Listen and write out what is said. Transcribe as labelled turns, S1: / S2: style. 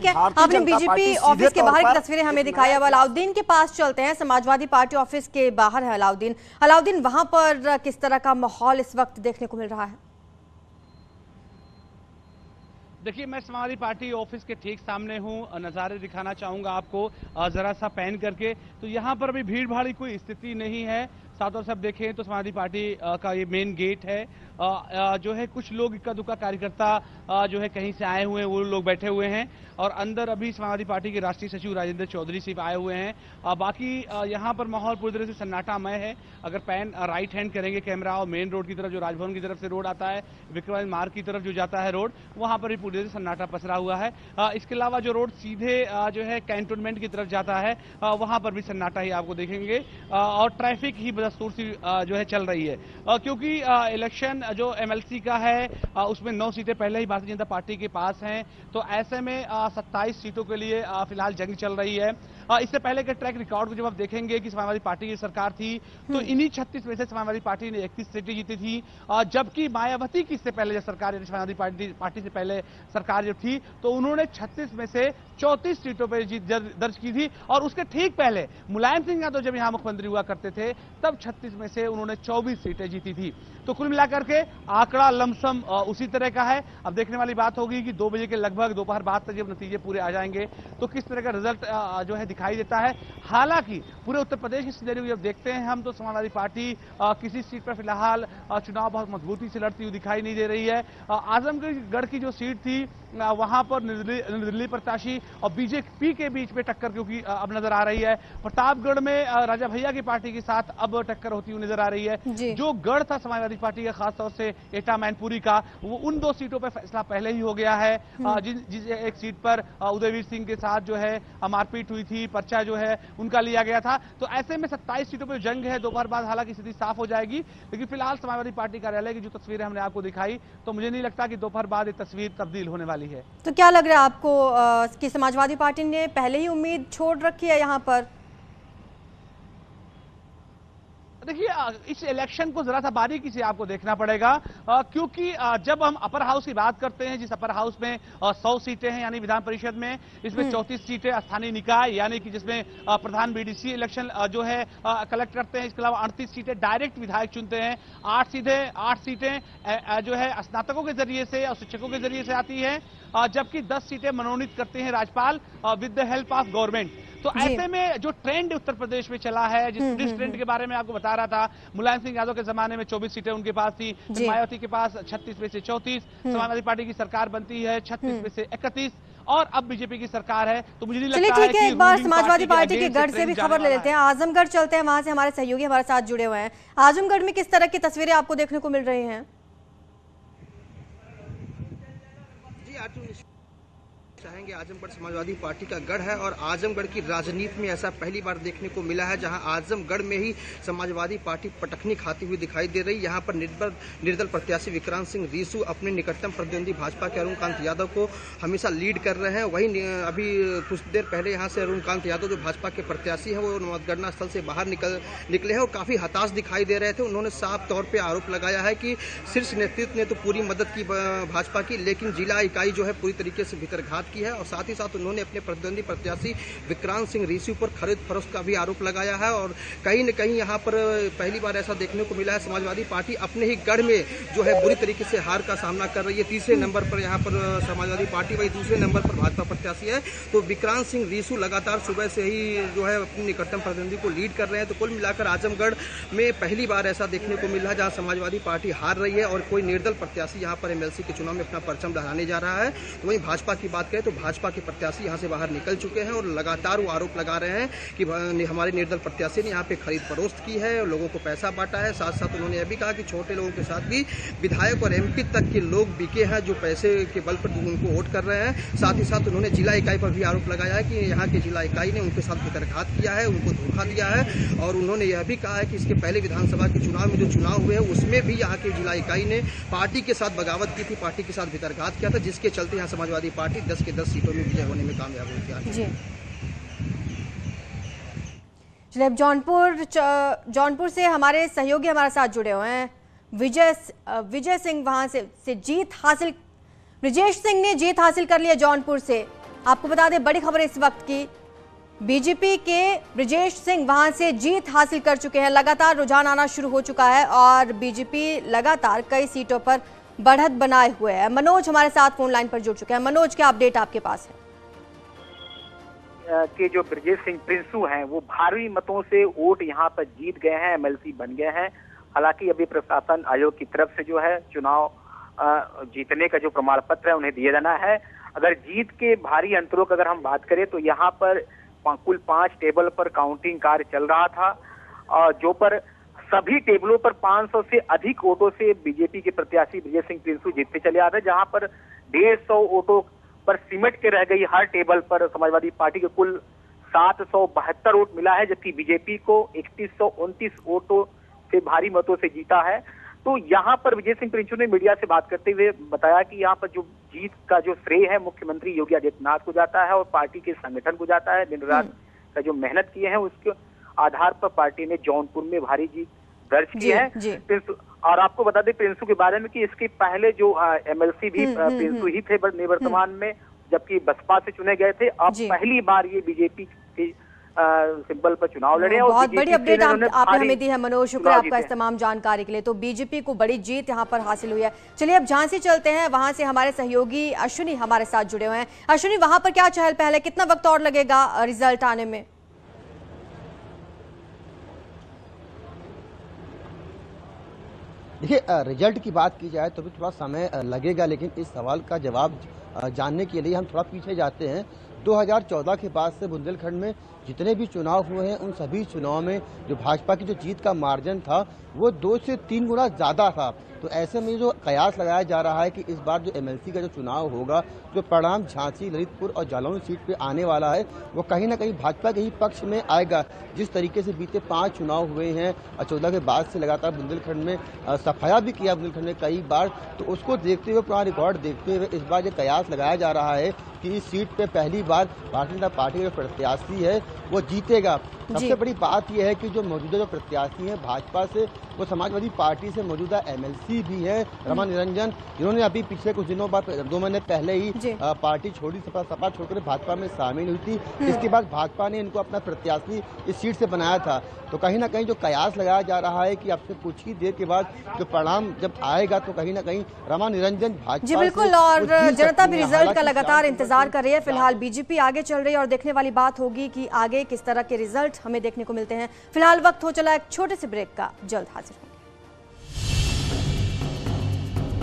S1: ठीक है, आपने बीजेपी ऑफिस के बाहर की तस्वीरें हमें दिखाई। अब अलाउद्दीन के पास चलते हैं, समाजवादी पार्टी ऑफिस के बाहर है अलाउद्दीन, वहां पर किस तरह का माहौल इस वक्त देखने को मिल रहा है?
S2: देखिए, मैं समाजवादी पार्टी ऑफिस के ठीक सामने हूँ, नज़ारे दिखाना चाहूँगा आपको ज़रा सा पैन करके। तो यहाँ पर अभी भीड़ भाड़ की कोई स्थिति नहीं है। साथ और सब देखें तो समाजवादी पार्टी का ये मेन गेट है। जो है कुछ लोग इक्का दुक्का कार्यकर्ता जो है कहीं से आए हुए हैं, वो लोग बैठे हुए हैं और अंदर अभी समाजवादी पार्टी के राष्ट्रीय सचिव राजेंद्र चौधरी सिर्फ आए हुए हैं। बाकी यहाँ पर माहौल पूरी तरह से सन्नाटामय है। अगर पैन राइट हैंड करेंगे कैमरा और मेन रोड की तरफ, जो राजभवन की तरफ से रोड आता है, विक्रम मार्ग की तरफ जो जाता है रोड, वहां पर भी पूरी तरह से सन्नाटा पसरा हुआ है। इसके अलावा जो रोड सीधे जो है कैंटोनमेंट की तरफ जाता है, वहां पर भी सन्नाटा ही आपको देखेंगे और ट्रैफिक ही बदस्तूर सी जो है चल रही है। क्योंकि इलेक्शन जो एमएलसी का है उसमें 9 सीटें पहले ही भारतीय जनता पार्टी के पास हैं। तो ऐसे में 27 सीटों के लिए फिलहाल जंग चल रही है। इससे पहले के ट्रैक रिकॉर्ड को जब आप देखेंगे कि समाजवादी पार्टी की सरकार थी तो इन्हीं 36 में से समाजवादी पार्टी ने 31 सीटें जीती थी, जबकि मायावती की इससे पहले जब सरकार, समाजवादी पार्टी से पहले सरकार जब थी तो उन्होंने 36 में से 34 सीटों पर जीत दर्ज की थी। और उसके ठीक पहले मुलायम सिंह यादव जब यहां मुख्यमंत्री हुआ करते थे तब 36 में से उन्होंने 24 सीटें जीती थी। तो कुल मिलाकर के आंकड़ा लमसम उसी तरह का है। अब देखने वाली बात होगी कि 2 बजे के लगभग दोपहर बाद तक जब नतीजे पूरे आ जाएंगे तो किस तरह का रिजल्ट जो है दिखाई देता है। हालांकि पूरे उत्तर प्रदेश की सिनेरियो जब देखते हैं हम तो समाजवादी पार्टी किसी सीट पर फिलहाल चुनाव बहुत मजबूती से लड़ती हुई दिखाई नहीं दे रही है। आजमगढ़ की जो सीट थी वहां पर निर्दलीय प्रत्याशी और बीजेपी के बीच में टक्कर क्योंकि अब नजर आ रही है। प्रतापगढ़ में राजा भैया की पार्टी के साथ अब टक्कर होती हुई नजर आ रही है। जो गढ़ था समाजवादी पार्टी का, खासतौर से एटा मैनपुरी का, वो उन 2 सीटों पर फैसला पहले ही हो गया है। जिस एक सीट पर उदयवीर सिंह के साथ जो है मारपीट हुई थी, पर्चा जो है उनका लिया गया था। तो ऐसे में 27 सीटों पर जंग है। दोपहर बाद हालांकि स्थिति साफ हो जाएगी, लेकिन फिलहाल समाजवादी पार्टी कार्यालय की जो तस्वीरें हमने आपको दिखाई तो मुझे नहीं लगता कि दोपहर बाद ये तस्वीर तब्दील होने वाली है।
S1: तो क्या लग रहा है आपको कि समाजवादी पार्टी ने पहले ही उम्मीद छोड़ रखी है यहाँ पर?
S2: देखिए, इस इलेक्शन को जरा सा बारीकी से आपको देखना पड़ेगा, क्योंकि जब हम अपर हाउस की बात करते हैं, जिस अपर हाउस में 100 सीटें हैं यानी विधान परिषद में, इसमें 34 सीटें स्थानीय निकाय यानी कि जिसमें प्रधान बीडीसी इलेक्शन जो है कलेक्ट करते हैं। इसके अलावा 38 सीटें डायरेक्ट विधायक चुनते हैं। 8 सीटें जो है स्नातकों के जरिए से और शिक्षकों के जरिए से आती है, जबकि 10 सीटें मनोनीत करते हैं राज्यपाल with the help of government. तो ऐसे में जो ट्रेंड उत्तर प्रदेश में चला है, जिस ट्रेंड के बारे में आपको बता रहा था, मुलायम सिंह यादव के जमाने में 24 सीटें उनके पास थी, मायावती के पास 36 में से 34, समाजवादी पार्टी की सरकार बनती है 36 में से 31 और अब बीजेपी की सरकार है। तो मुझे नहीं लगता है कि
S1: एक बार समाजवादी पार्टी के गढ़ से भी खबर ले लेते हैं। आजमगढ़ चलते हैं, वहां से हमारे सहयोगी हमारे साथ जुड़े हुए हैं। आजमगढ़ में किस तरह की तस्वीरें आपको देखने को मिल रही हैं?
S3: चाहेंगे, आजमगढ़ समाजवादी पार्टी का गढ़ है और आजमगढ़ की राजनीति में ऐसा पहली बार देखने को मिला है जहां आजमगढ़ में ही समाजवादी पार्टी पटखनी खाती हुई दिखाई दे रही। यहां पर निर्दल प्रत्याशी विक्रांत सिंह रीसू अपने निकटतम प्रतिद्वंदी भाजपा के अरुणकांत यादव को हमेशा लीड कर रहे हैं। वहीं अभी कुछ देर पहले यहां से अरुणकांत यादव जो भाजपा के प्रत्याशी हैं वो मतगणना स्थल से बाहर निकले हैं और काफी हताश दिखाई दे रहे थे। उन्होंने साफ तौर पर आरोप लगाया है कि शीर्ष नेतृत्व ने तो पूरी मदद की भाजपा की, लेकिन जिला इकाई जो है पूरी तरीके से भीतरघात की है। और साथ ही साथ उन्होंने अपने प्रतिद्वंदी प्रत्याशी विक्रांत सिंह रीसू पर खरीद फरोख्त का भी आरोप लगाया है। और कहीं न कहीं यहाँ पर पहली बार ऐसा देखने को मिला है, समाजवादी पार्टी अपने ही गढ़ में जो है बुरी तरीके से हार का सामना कर रही है। तीसरे नंबर पर यहाँ पर समाजवादी पार्टी, वही दूसरे नंबर पर भाजपा प्रत्याशी है। तो विक्रांत सिंह रीसू लगातार सुबह से ही जो है अपने निकटतम प्रतिद्वंदी को लीड कर रहे हैं। तो कुल मिलाकर आजमगढ़ में पहली बार ऐसा देखने को मिल रहा है जहाँ समाजवादी पार्टी हार रही है और कोई निर्दल प्रत्याशी यहाँ पर एमएलसी के चुनाव में अपना परचम लहराने जा रहा है। तो वहीं भाजपा की बात करें तो भाजपा के प्रत्याशी यहां से बाहर निकल चुके हैं और लगातार वो आरोप लगा रहे हैं कि हमारे निर्दल प्रत्याशी ने यहां पे खरीद फरोख्त की है और लोगों को पैसा बांटा है। साथ साथ उन्होंने यह भी कहा कि छोटे लोगों के साथ भी विधायक और एमपी तक के लोग बिके हैं जो पैसे के बल पर उनको वोट कर रहे हैं। साथ ही साथ उन्होंने जिला इकाई पर भी आरोप लगाया है कि यहाँ के जिला इकाई ने उनके साथ भीतरघात किया है, उनको धोखा दिया है। और उन्होंने यह भी कहा है कि इसके पहले विधानसभा के चुनाव में जो चुनाव हुए हैं उसमें भी यहाँ के जिला इकाई ने पार्टी के साथ बगावत की थी, पार्टी के साथ भीतरघात किया था, जिसके चलते यहाँ समाजवादी पार्टी 10 के 10 सीटों में विजय होने में कामयाब हुई थी।
S1: चलिए, जौनपुर से हमारे सहयोगी हमारे साथ जुड़े हुए हैं। विजय सिंह वहां से जीत हासिल, ब्रिजेश सिंह ने जीत हासिल कर लिया जौनपुर से। आपको बता दें बड़ी खबर इस वक्त की, बीजेपी के ब्रजेश सिंह वहां से जीत हासिल कर चुके हैं। लगातार रुझान आना शुरू हो चुका है और बीजेपी लगातार कई सीटों पर बढ़त बनाए हुए है। मनोज हमारे साथ फोन लाइन पर जुड़ चुके हैं। मनोज, क्या अपडेट आपके पास है?
S4: के जो ब्रजेश सिंह प्रिंसू हैं वो भारी मतों से वोट यहाँ पर जीत गए हैं, एमएलसी बन गए हैं। हालांकि अभी प्रशासन आयोग की तरफ से जो है चुनाव जीतने का जो प्रमाण पत्र है उन्हें दिया जाना है। अगर जीत के भारी अंतरों की अगर हम बात करें तो यहाँ पर कुल 5 टेबल पर काउंटिंग कार्य चल रहा था और जो पर सभी टेबलों पर 500 से अधिक वोटों से बीजेपी के प्रत्याशी ब्रजेश सिंह प्रिंसू जीतते चले आ रहे, जहां पर 150 वोटों पर सिमट के रह गई। हर टेबल पर समाजवादी पार्टी के कुल 772 वोट मिला है, जबकि बीजेपी को 3129 वोटों से भारी मतों से जीता है। तो यहाँ पर ब्रजेश सिंह प्रिंसू ने मीडिया से बात करते हुए बताया कि यहाँ पर जो जीत का जो श्रेय है मुख्यमंत्री योगी आदित्यनाथ को जाता है और पार्टी के संगठन को जाता है। दिन रात का जो मेहनत किए हैं उसके आधार पर पार्टी ने जौनपुर में भारी जीत दर्ज की है। और आपको बता दें प्रिंसू के बारे में कि इसके पहले जो एमएलसी भी प्रिंसू ही थे निवर्तमान में, जबकि बसपा से चुने गए थे। अब पहली बार ये बीजेपी की सिंबल पर चुनाव लड़े।
S1: बहुत बड़ी अपडेट आपने हमें दी है मनोज, शुक्रिया आपका इस तमाम जानकारी के लिए। तो बीजेपी को बड़ी जीत यहाँ पर हासिल हुई है। चलिए अब झांसी चलते हैं, वहां से हमारे सहयोगी अश्विनी हमारे साथ जुड़े हुए हैं। अश्विनी, वहां पर क्या चहल पहल है, कितना वक्त और लगेगा रिजल्ट आने में?
S5: देखिए, रिजल्ट की बात की जाए तो भी थोड़ा समय लगेगा, लेकिन इस सवाल का जवाब जानने के लिए हम थोड़ा पीछे जाते हैं। 2014 के बाद से बुंदेलखंड में जितने भी चुनाव हुए हैं उन सभी चुनाव में जो भाजपा की जो जीत का मार्जिन था वो 2 से 3 गुना ज़्यादा था। तो ऐसे में जो कयास लगाया जा रहा है कि इस बार जो एमएलसी का जो चुनाव होगा, जो परिणाम झांसी, ललितपुर और जालौन सीट पे आने वाला है वो कहीं ना कहीं भाजपा के ही पक्ष में आएगा। जिस तरीके से बीते 5 चुनाव हुए हैं और 14 के बाद से लगातार बुंदेलखंड में सफाया भी किया बुंदेलखंड में कई बार, तो उसको देखते हुए, पुराना रिकॉर्ड देखते हुए इस बार ये कयास लगाया जा रहा है कि इस सीट पे पहली बार भारतीय जनता पार्टी का प्रत्याशी है वो जीतेगा। सबसे बड़ी बात यह है कि जो मौजूदा जो प्रत्याशी हैं भाजपा से, वो समाजवादी पार्टी से मौजूदा एमएलसी भी है रमा निरंजन, जिन्होंने अभी पिछले कुछ दिनों बाद 2 महीने पहले ही पार्टी छोड़ी, सपा छोड़कर भाजपा में शामिल हुई थी। इसके बाद भाजपा ने इनको अपना प्रत्याशी इस सीट से बनाया था। तो कहीं ना कहीं जो कयास लगाया जा रहा है कि अब से कुछ ही देर के बाद जो परिणाम जब आएगा तो कहीं ना कहीं रमा निरंजन भाजपा
S1: जी बिल्कुल, और जनता भी रिजल्ट का लगातार इंतजार कर रही है। फिलहाल बीजेपी आगे चल रही है और देखने वाली बात होगी कि आगे किस तरह के रिजल्ट हमें देखने को मिलते हैं। फिलहाल वक्त हो चला एक छोटे से ब्रेक का, जल्द हाजिर हूं।